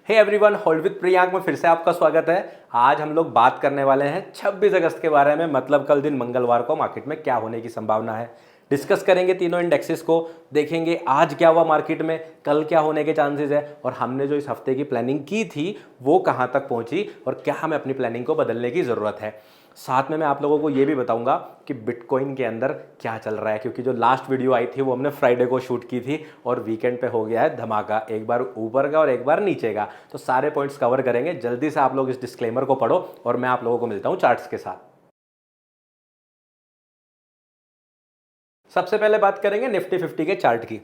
Hey everyone, hold with Priyank में फिर से आपका स्वागत है। आज हम लोग बात करने वाले हैं 26 अगस्त के बारे में, मतलब कल दिन मंगलवार को मार्केट में क्या होने की संभावना है। डिस्कस करेंगे तीनों इंडेक्सेस को, देखेंगे आज क्या हुआ मार्केट में, कल क्या होने के चांसेस है और हमने जो इस हफ्ते की प्लानिंग की थी वो कहाँ तक पहुंची और क्या हमें अपनी प्लानिंग को बदलने की ज़रूरत है। साथ में मैं आप लोगों को ये भी बताऊंगा कि बिटकॉइन के अंदर क्या चल रहा है, क्योंकि जो लास्ट वीडियो आई थी वो हमने फ्राइडे को शूट की थी और वीकेंड पे हो गया है धमाका, एक बार ऊपर का और एक बार नीचे का। तो सारे पॉइंट्स कवर करेंगे। जल्दी से आप लोग इस डिस्क्लेमर को पढ़ो और मैं आप लोगों को मिलता हूं चार्ट्स के साथ। सबसे पहले बात करेंगे निफ्टी 50 के चार्ट की।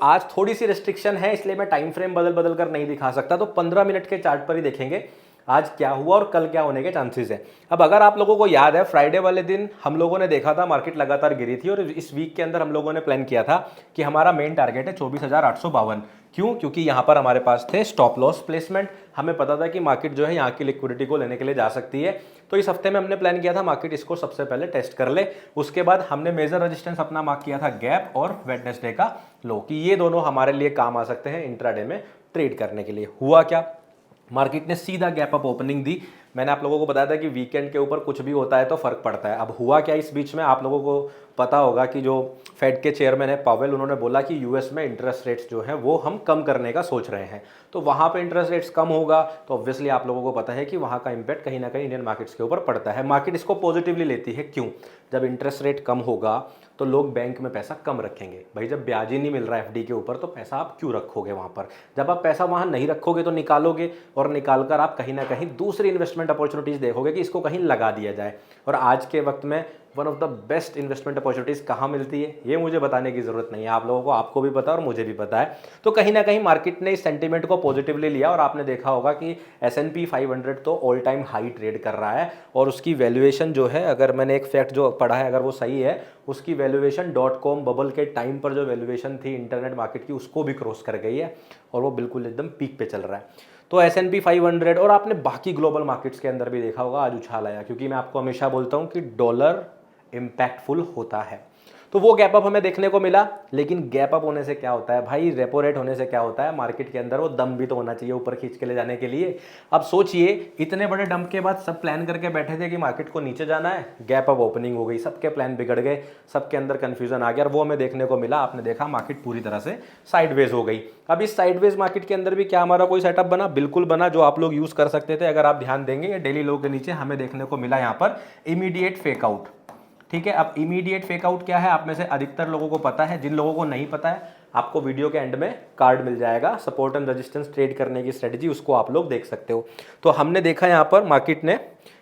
आज थोड़ी सी रिस्ट्रिक्शन है, इसलिए मैं टाइम फ्रेम बदल बदल कर नहीं दिखा सकता, तो 15 मिनट के चार्ट पर ही देखेंगे आज क्या हुआ और कल क्या होने के चांसेस है। अब अगर आप लोगों को याद है, फ्राइडे वाले दिन हम लोगों ने देखा था मार्केट लगातार गिरी थी और इस वीक के अंदर हम लोगों ने प्लान किया था कि हमारा मेन टारगेट है 24,852। क्यों? क्योंकि यहाँ पर हमारे पास थे स्टॉप लॉस प्लेसमेंट। हमें पता था कि मार्केट जो है यहाँ की लिक्विडिटी को लेने के लिए जा सकती है। तो इस हफ्ते में हमने प्लान किया था मार्केट इसको सबसे पहले टेस्ट कर ले। उसके बाद हमने मेजर रेजिस्टेंस अपना मार्क किया था गैप और वेडनेसडे का लो, कि ये दोनों हमारे लिए काम आ सकते हैं इंट्राडे में ट्रेड करने के लिए। हुआ क्या? मार्केट ने सीधा गैप अप ओपनिंग दी। मैंने आप लोगों को बताया था कि वीकेंड के ऊपर कुछ भी होता है तो फर्क पड़ता है। अब हुआ क्या इस बीच में, आप लोगों को पता होगा कि जो फेड के चेयरमैन है पावेल, उन्होंने बोला कि यूएस में इंटरेस्ट रेट्स जो हैं वो हम कम करने का सोच रहे हैं। तो वहाँ पे इंटरेस्ट रेट्स कम होगा तो ऑब्वियसली आप लोगों को पता है कि वहाँ का इंपैक्ट कहीं ना कहीं इंडियन मार्केट्स के ऊपर पड़ता है। मार्केट इसको पॉजिटिवली लेती है। क्यों? जब इंटरेस्ट रेट कम होगा तो लोग बैंक में पैसा कम रखेंगे। भाई जब ब्याज ही नहीं मिल रहा है एफडी के ऊपर तो पैसा आप क्यों रखोगे वहाँ पर? जब आप पैसा वहाँ नहीं रखोगे तो निकालोगे और निकाल कर आप कहीं ना कहीं दूसरी इन्वेस्टमेंट अपॉर्चुनिटीज़ देखोगे कि इसको कहीं लगा दिया जाए। और आज के वक्त में one of the best investment opportunities कहाँ मिलती है ये मुझे बताने की ज़रूरत नहीं है, आप लोगों को, आपको भी पता है और मुझे भी पता है। तो कहीं ना कहीं मार्केट ने इस सेंटीमेंट को पॉजिटिवली लिया और आपने देखा होगा कि S&P 500 तो ऑल टाइम हाई ट्रेड कर रहा है और उसकी वैल्यूएशन जो है, अगर मैंने एक फैक्ट जो पढ़ा है अगर वो सही है, उसकी वैल्यूएशन .com बबल के टाइम पर जो वैल्यूएशन थी इंटरनेट मार्केट की उसको भी क्रॉस कर गई है और वो बिल्कुल एकदम पीक पे चल रहा है। तो S&P 500 और आपने बाकी ग्लोबल मार्केट्स के अंदर भी देखा होगा आज उछाल आया, क्योंकि मैं आपको हमेशा बोलता हूँ कि डॉलर इम्पैक्टफुल होता है। तो वो गैप अप हमें देखने को मिला। लेकिन गैप अप होने से क्या होता है भाई, रेपो रेट होने से क्या होता है, मार्केट के अंदर वो दम भी तो होना चाहिए ऊपर खींच के ले जाने के लिए। अब सोचिए, इतने बड़े डंप के बाद सब प्लान करके बैठे थे कि मार्केट को नीचे जाना है, गैप अप ओपनिंग हो गई, सबके प्लान बिगड़ गए, सबके अंदर कंफ्यूजन आ गया और वो हमें देखने को मिला। आपने देखा मार्केट पूरी तरह से साइडवेज हो गई। अब इस साइडवेज मार्केट के अंदर भी क्या हमारा कोई सेटअप बना? बिल्कुल बना, जो आप लोग यूज कर सकते थे। अगर आप ध्यान देंगे डेली लो के नीचे हमें देखने को मिला यहाँ पर इमीडिएट फेकआउट। ठीक है, अब इमीडिएट फेकआउट क्या है आप में से अधिकतर लोगों को पता है। जिन लोगों को नहीं पता है, आपको वीडियो के एंड में कार्ड मिल जाएगा, सपोर्ट एंड रेजिस्टेंस ट्रेड करने की स्ट्रेटजी, उसको आप लोग देख सकते हो। तो हमने देखा यहाँ पर मार्केट ने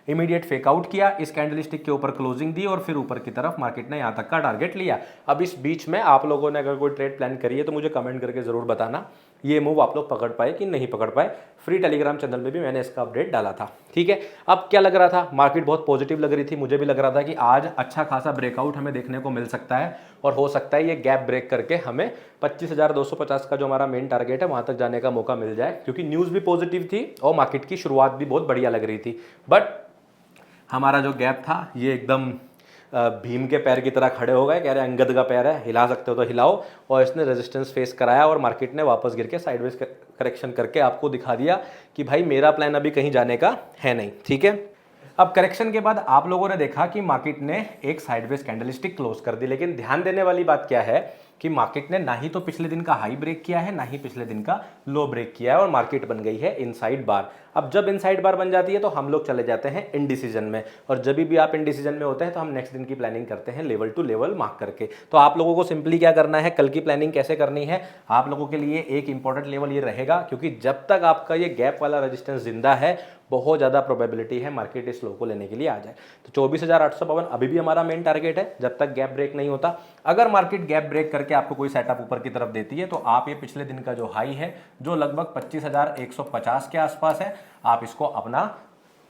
इमीडिएट फेकआउट किया, इस कैंडलस्टिक के ऊपर क्लोजिंग दी और फिर ऊपर की तरफ मार्केट ने यहाँ तक का टारगेट लिया। अब इस बीच में आप लोगों ने अगर कोई ट्रेड प्लान करी है तो मुझे कमेंट करके जरूर बताना ये मूव आप लोग पकड़ पाए कि नहीं पकड़ पाए। फ्री टेलीग्राम चैनल में भी मैंने इसका अपडेट डाला था। ठीक है, अब क्या लग रहा था, मार्केट बहुत पॉजिटिव लग रही थी, मुझे भी लग रहा था कि आज अच्छा खासा ब्रेकआउट हमें देखने को मिल सकता है और हो सकता है ये गैप ब्रेक करके हमें 25,250 का जो हमारा मेन टारगेट है वहां तक जाने का मौका मिल जाए, क्योंकि न्यूज़ भी पॉजिटिव थी और मार्केट की शुरुआत भी बहुत बढ़िया लग रही थी। बट हमारा जो गैप था ये एकदम भीम के पैर की तरह खड़े हो गए, कह रहे अंगद का पैर है, हिला सकते हो तो हिलाओ, और इसने रेजिस्टेंस फेस कराया और मार्केट ने वापस गिर के साइडवेज करेक्शन करके आपको दिखा दिया कि भाई मेरा प्लान अभी कहीं जाने का है नहीं। ठीक है, अब करेक्शन के बाद आप लोगों ने देखा कि मार्केट ने एक साइडवेज कैंडलस्टिक क्लोज कर दी। लेकिन ध्यान देने वाली बात क्या है कि मार्केट ने ना ही तो पिछले दिन का हाई ब्रेक किया है, ना ही पिछले दिन का लो ब्रेक किया है और मार्केट बन गई है इनसाइड बार। अब जब इनसाइड बार बन जाती है तो हम लोग चले जाते हैं इनडिसीजन में, और जब भी आप इनडिसीजन में होते हैं तो हम नेक्स्ट दिन की प्लानिंग करते हैं लेवल टू लेवल मार्क करके। तो आप लोगों को सिंपली क्या करना है, कल की प्लानिंग कैसे करनी है, आप लोगों के लिए एक इंपॉर्टेंट लेवल ये रहेगा, क्योंकि जब तक आपका ये गैप वाला रेजिस्टेंस जिंदा है बहुत ज़्यादा प्रोबेबिलिटी है मार्केट इस लो को लेने के लिए आ जाए। तो 24,852 अभी भी हमारा मेन टारगेट है जब तक गैप ब्रेक नहीं होता। अगर मार्केट गैप ब्रेक करके आपको कोई सेटअप ऊपर की तरफ देती है तो आप ये पिछले दिन का जो हाई है जो लगभग 25,150 के आसपास है, आप इसको अपना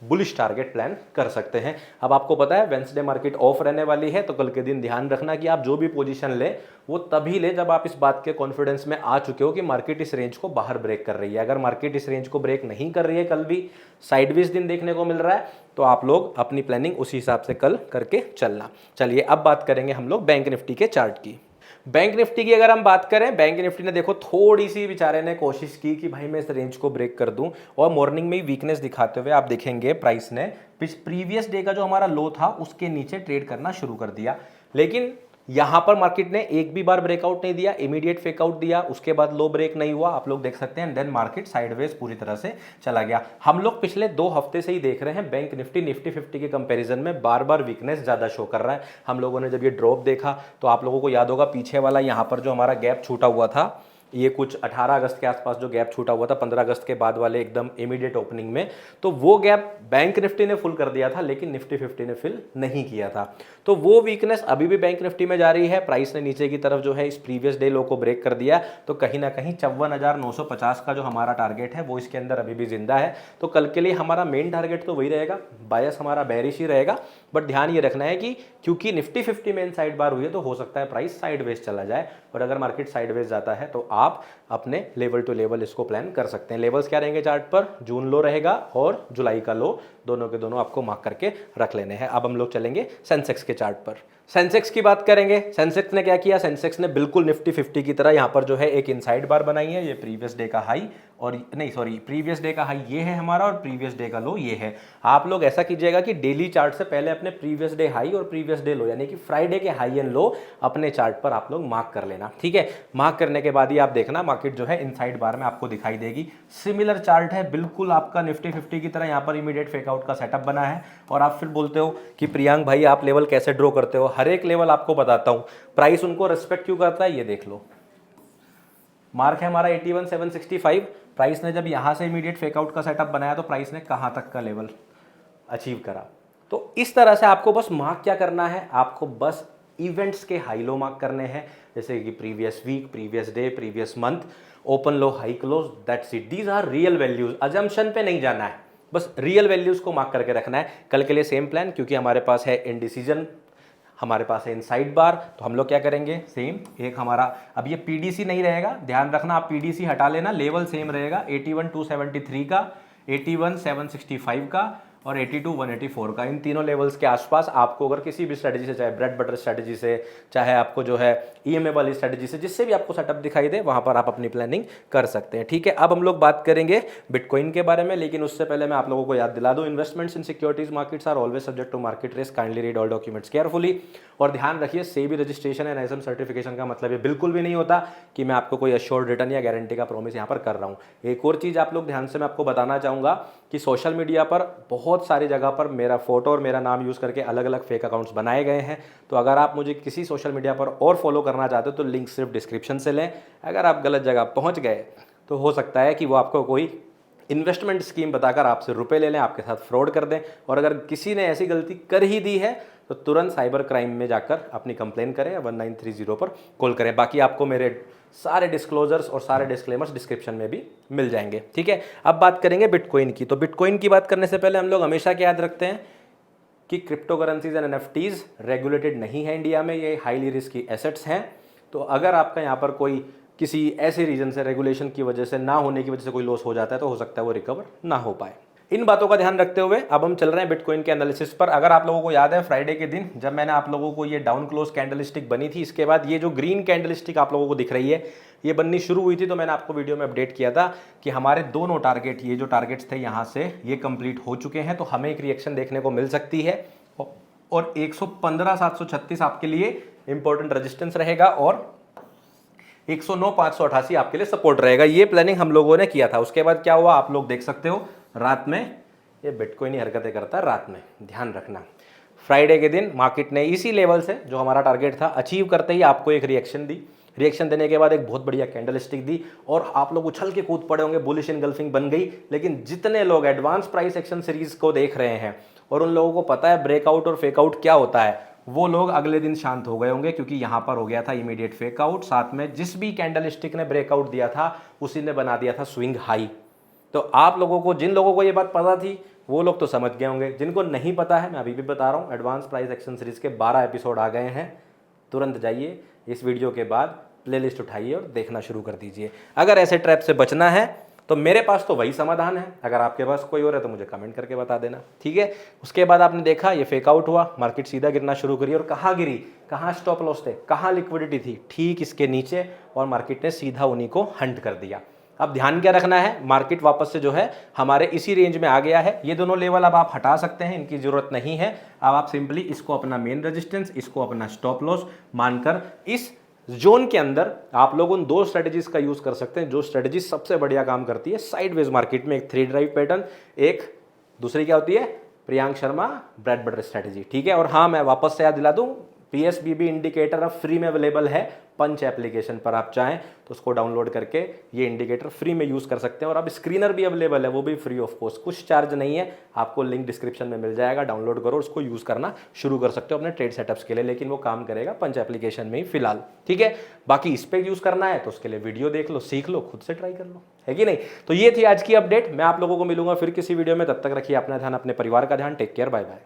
बुलिश टारगेट प्लान कर सकते हैं। अब आपको पता है वेंसडे मार्केट ऑफ रहने वाली है, तो कल के दिन ध्यान रखना कि आप जो भी पोजीशन ले वो तभी ले जब आप इस बात के कॉन्फिडेंस में आ चुके हो कि मार्केट इस रेंज को बाहर ब्रेक कर रही है। अगर मार्केट इस रेंज को ब्रेक नहीं कर रही है, कल भी साइडवेज दिन देखने को मिल रहा है, तो आप लोग अपनी प्लानिंग उसी हिसाब से कल करके चलना। चलिए अब बात करेंगे हम लोग बैंक निफ्टी के चार्ट की। बैंक निफ्टी की अगर हम बात करें, बैंक निफ्टी ने देखो थोड़ी सी बेचारे ने कोशिश की कि भाई मैं इस रेंज को ब्रेक कर दूं, और मॉर्निंग में ही वीकनेस दिखाते हुए आप देखेंगे प्राइस ने प्रीवियस डे का जो हमारा लो था उसके नीचे ट्रेड करना शुरू कर दिया। लेकिन यहां पर मार्केट ने एक भी बार ब्रेकआउट नहीं दिया, इमीडिएट फेकआउट दिया, उसके बाद लो ब्रेक नहीं हुआ, आप लोग देख सकते हैं। देन मार्केट साइडवेज पूरी तरह से चला गया। हम लोग पिछले 2 हफ्ते से ही देख रहे हैं बैंक निफ्टी निफ्टी 50 के कंपैरिजन में बार बार वीकनेस ज्यादा शो कर रहा है। हम लोगों ने जब ये ड्रॉप देखा तो आप लोगों को याद होगा पीछे वाला यहां पर जो हमारा गैप छूटा हुआ था, ये कुछ 18 अगस्त के आसपास जो गैप छूटा हुआ था, 15 अगस्त के बाद वाले एकदम इमीडिएट ओपनिंग में, तो वो गैप बैंक निफ्टी ने फुल कर दिया था, लेकिन निफ्टी 50 ने फिल नहीं किया था। तो वो वीकनेस अभी भी बैंक निफ्टी में जारी है। प्राइस ने नीचे की तरफ जो है इस प्रीवियस डे लो को ब्रेक कर दिया, तो कहीं ना कहीं 54,950 का जो हमारा टारगेट है वो इसके अंदर अभी भी जिंदा है। तो कल के लिए हमारा मेन टारगेट तो वही रहेगा, बायस हमारा बेरिश ही रहेगा। बट ध्यान ये रखना है कि क्योंकि निफ्टी 50 मेन साइड बार हुई है तो हो सकता है प्राइस साइडवेज चला जाए, और अगर मार्केट साइडवेज जाता है तो आप अपने लेवल टू लेवल इसको प्लान कर सकते हैं। लेवल्स क्या रहेंगे चार्ट पर, जून लो रहेगा और जुलाई का लो, दोनों के दोनों आपको मार्क करके रख लेने हैं। अब हम लोग चलेंगे सेंसेक्स के चार्ट पर। सेंसेक्स की बात करेंगे। सेंसेक्स ने क्या किया, सेंसेक्स ने बिल्कुल निफ्टी 50 की तरह यहां पर जो है एक इनसाइड बार बनाई है। ये प्रीवियस डे का हाई और नहीं सॉरी प्रीवियस डे का हाई ये है हमारा, और प्रीवियस डे का लो ये है। आप लोग ऐसा कीजिएगा कि डेली चार्ट से पहले अपने प्रीवियस डे हाई और प्रीवियस डे लो यानी कि फ्राइडे के हाई एंड लो अपने चार्ट पर आप लोग मार्क कर लेना, ठीक है। मार्क करने के बाद ही आप देखना मार्केट जो है इनसाइड बार में आपको दिखाई देगी। सिमिलर चार्ट है बिल्कुल आपका निफ्टी 50 की तरह, यहाँ पर इमीडिएट फेकआउट का सेटअप बना है। और आप फिर बोलते हो कि प्रियांक भाई आप लेवल कैसे ड्रॉ करते हो, हर एक लेवल आपको बताता हूं। प्राइस उनको रिस्पेक्ट क्यों करता है ये देख लो। मार्क है हमारा 81,765। प्राइस ने जब यहां से इमीडिएट फेकआउट का सेटअप बनाया तो प्राइस ने कहां तक का लेवल अचीव करा। तो इस तरह से आपको बस मार्क क्या करना है, आपको बस इवेंट्स के हाई लो मार्क करने हैं, जैसे कि previous week, previous day, previous month, open low, high close, that's it. These are real values, assumption पे नहीं जाना है, बस रियल वैल्यूज को मार्क करके रखना है। कल के लिए सेम प्लान, क्योंकि हमारे पास है इनडिसीजन, हमारे पास है इनसाइड बार, तो हम लोग क्या करेंगे सेम एक हमारा, अब ये पीडीसी नहीं रहेगा, ध्यान रखना, आप पीडीसी हटा लेना, लेवल सेम रहेगा 81,273 का, 81,765 का और 82,184 का। इन तीनों लेवल्स के आसपास आपको अगर किसी भी स्ट्रेटजी से, चाहे ब्रेड बटर स्ट्रेटजी से, चाहे आपको जो है ईएमए वाली स्ट्रेटजी से, जिससे भी आपको सेटअप दिखाई दे वहां पर आप अपनी प्लानिंग कर सकते हैं, ठीक है। अब हम लोग बात करेंगे बिटकॉइन के बारे में, लेकिन उससे पहले मैं आप लोगों को याद दिला दूं, investments in securities markets are always subject to market risk, kindly read all documents carefully. और ध्यान रखिए SEBI registration and SM certification का मतलब ये बिल्कुल भी नहीं होता कि मैं आपको कोई अश्योर्ड रिटर्न या गारंटी का प्रॉमिस यहाँ पर कर रहा हूँ। एक और चीज़ आप लोग ध्यान से मैं आपको बताना चाहूँगा कि सोशल मीडिया पर बहुत सारी जगह पर मेरा फोटो और मेरा नाम यूज़ करके अलग अलग फेक अकाउंट्स बनाए गए हैं। तो अगर आप मुझे किसी सोशल मीडिया पर और फॉलो करना चाहते हो तो लिंक सिर्फ डिस्क्रिप्शन से लें। अगर आप गलत जगह पहुँच गए तो हो सकता है कि वो आपको कोई इन्वेस्टमेंट स्कीम बताकर आपसे रुपए ले लें, आपके साथ फ्रॉड कर दें। और अगर किसी ने ऐसी गलती कर ही दी है तो तुरंत साइबर क्राइम में जाकर अपनी कंप्लेन करें या 1930 पर कॉल करें। बाकी आपको मेरे सारे डिस्क्लोजर्स और सारे डिस्क्लेमर्स डिस्क्रिप्शन में भी मिल जाएंगे, ठीक है। अब बात करेंगे बिटकॉइन की। तो बिटकॉइन की बात करने से पहले हम लोग हमेशा क्या याद रखते हैं कि crypto currencies and NFTs regulated नहीं है इंडिया में, ये हाईली रिस्की एसेट्स हैं। तो अगर आपका यहाँ पर कोई किसी ऐसे रीजन से, रेगुलेशन की वजह से, ना होने की वजह से कोई लॉस हो जाता है तो हो सकता है वो रिकवर ना हो पाए। इन बातों का ध्यान रखते हुए अब हम चल रहे हैं बिटकॉइन के एनालिसिस पर। अगर आप लोगों को याद है फ्राइडे के दिन जब मैंने आप लोगों को ये डाउन क्लोज कैंडलस्टिक बनी थी, इसके बाद ये जो ग्रीन कैंडलस्टिक आप लोगों को दिख रही है ये बननी शुरू हुई थी, तो मैंने आपको वीडियो में अपडेट किया था कि हमारे दोनों टारगेट, ये जो टारगेट्स थे यहाँ से ये कंप्लीट हो चुके हैं, तो हमें एक रिएक्शन देखने को मिल सकती है। और 115,736 आपके लिए इंपॉर्टेंट रेजिस्टेंस रहेगा और 109,588 आपके लिए सपोर्ट रहेगा। ये प्लानिंग हम लोगों ने किया था। उसके बाद क्या हुआ आप लोग देख सकते हो, रात में ये बिटकॉइन ही हरकतें करता है रात में, ध्यान रखना। फ्राइडे के दिन मार्केट ने इसी लेवल से जो हमारा टारगेट था अचीव करते ही आपको एक रिएक्शन दी। रिएक्शन देने के बाद एक बहुत बढ़िया कैंडलस्टिक दी और आप लोग उछल के कूद पड़े होंगे, बुलिश इनगल्फिंग बन गई। लेकिन जितने लोग एडवांस प्राइस एक्शन सीरीज को देख रहे हैं और उन लोगों को पता है ब्रेकआउट और फेकआउट क्या होता है, वो लोग अगले दिन शांत हो गए होंगे, क्योंकि यहां पर हो गया था इमीडिएट फेकआउट, साथ में जिस भी कैंडलस्टिक ने ब्रेकआउट दिया था उसी ने बना दिया था स्विंग हाई। तो आप लोगों को, जिन लोगों को ये बात पता थी वो लोग तो समझ गए होंगे, जिनको नहीं पता है मैं अभी भी बता रहा हूँ, एडवांस प्राइस एक्शन सीरीज के 12 एपिसोड आ गए हैं। तुरंत जाइए इस वीडियो के बाद प्लेलिस्ट उठाइए और देखना शुरू कर दीजिए। अगर ऐसे ट्रैप से बचना है तो मेरे पास तो वही समाधान है, अगर आपके पास कोई और है तो मुझे कमेंट करके बता देना, ठीक है। उसके बाद आपने देखा ये फेक आउट हुआ, मार्केट सीधा गिरना शुरू करी, और कहाँ गिरी, कहाँ स्टॉप लॉस थे, कहाँ लिक्विडिटी थी, ठीक इसके नीचे, और मार्केट ने सीधा उन्हीं को हंट कर दिया। अब ध्यान क्या रखना है, मार्केट वापस से जो है हमारे इसी रेंज में आ गया है। ये दोनों लेवल अब आप हटा सकते हैं, इनकी जरूरत नहीं है। अब आप सिंपली इसको अपना मेन रेजिस्टेंस, इसको अपना स्टॉप लॉस मानकर इस जोन के अंदर आप लोग उन दो स्ट्रेटजीज का यूज कर सकते हैं जो स्ट्रेटजी सबसे बढ़िया काम करती है साइडवेज मार्केट में। एक 3 ड्राइव पैटर्न, एक दूसरी क्या होती है, Priyank Sharma bread butter strategy, ठीक है। और हाँ, मैं वापस से याद दिला दूं, PSBB इंडिकेटर अब फ्री में अवेलेबल है पंच एप्लीकेशन पर, आप चाहें तो उसको डाउनलोड करके ये इंडिकेटर फ्री में यूज कर सकते हैं। और अब स्क्रीनर भी अवेलेबल है, वो भी फ्री ऑफ कॉस्ट, कुछ चार्ज नहीं है, आपको लिंक डिस्क्रिप्शन में मिल जाएगा, डाउनलोड करो, उसको यूज करना शुरू कर सकते हो अपने ट्रेड सेटअप्स के लिए, लेकिन वो काम करेगा पंच एप्लीकेशन में ही फिलहाल, ठीक है। बाकी इस पर यूज करना है तो उसके लिए वीडियो देख लो, सीख लो, खुद से ट्राई कर लो, है कि नहीं। तो ये थी आज की अपडेट, मैं आप लोगों को मिलूंगा फिर किसी वीडियो में, तब तक रखिए अपना ध्यान, अपने परिवार का ध्यान, टेक केयर, बाय बाय।